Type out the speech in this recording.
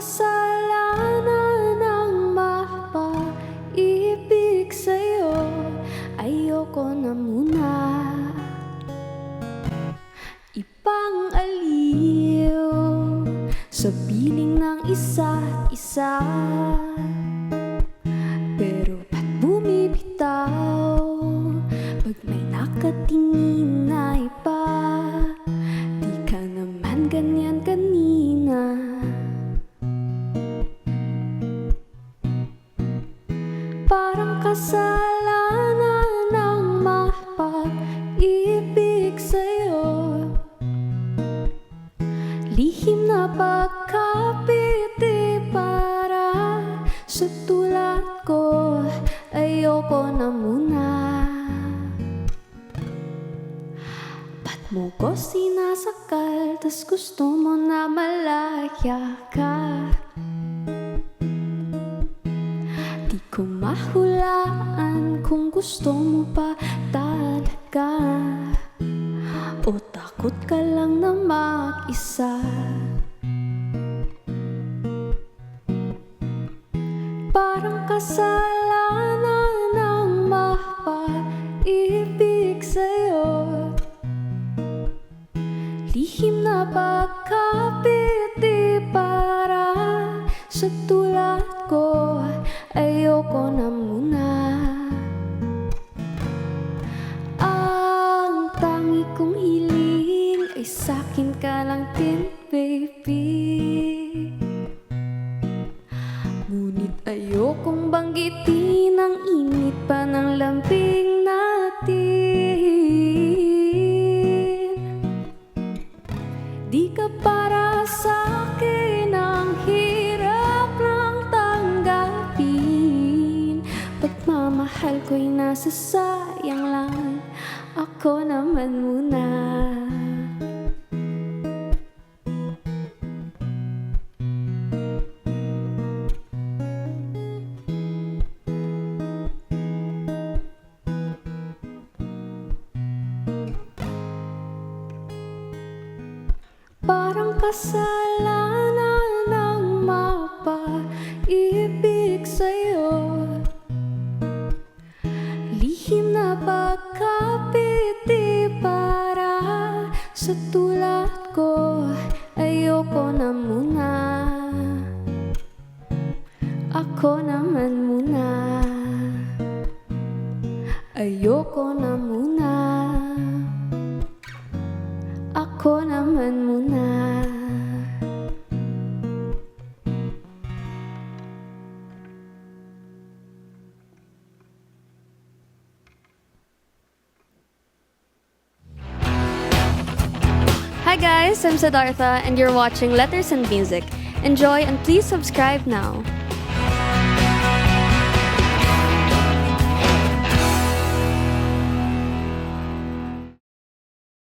kasalanan ang mapaibig sa'yo. Ayoko na muna ipang-aliw sa piling ng isa't isa. Pero ba't bumibitaw pag may nakatingin na iba? Di ka naman ganyan kanina. Parang kasalanan ang mapag-ibig sa'yo. Lihim na pagkapit para sa tulad ko. Ayoko na muna. Ba't mo ko sinasakal, tas gusto mo na malaya ka? Di ko mahulaan kung gusto mo pa talaga, o takot ka lang na mag-isa. Parang kasalanan ang mapaibig sa'yo. Lihim na pagkapit para sa tulad ko. Ayoko na muna. Ang tangi kong hiling ay sa'kin ka lang din, baby. Ngunit ayokong banggitin ang init pa ng lambing natin. Di ka para sa'kin, ang hirap lang tanggapin. Pagmamahal ko'y nasasayang lang, ako naman muna. Parang kasalanan ang mapaibig sa'yo. Lihim na pagkapit para sa tulad ko. Ayoko na muna. Ako naman muna. Ayoko na muna. Ako naman muna. Hi guys, I'm Siddhartha and you're watching Letters and Music. Enjoy and please subscribe now.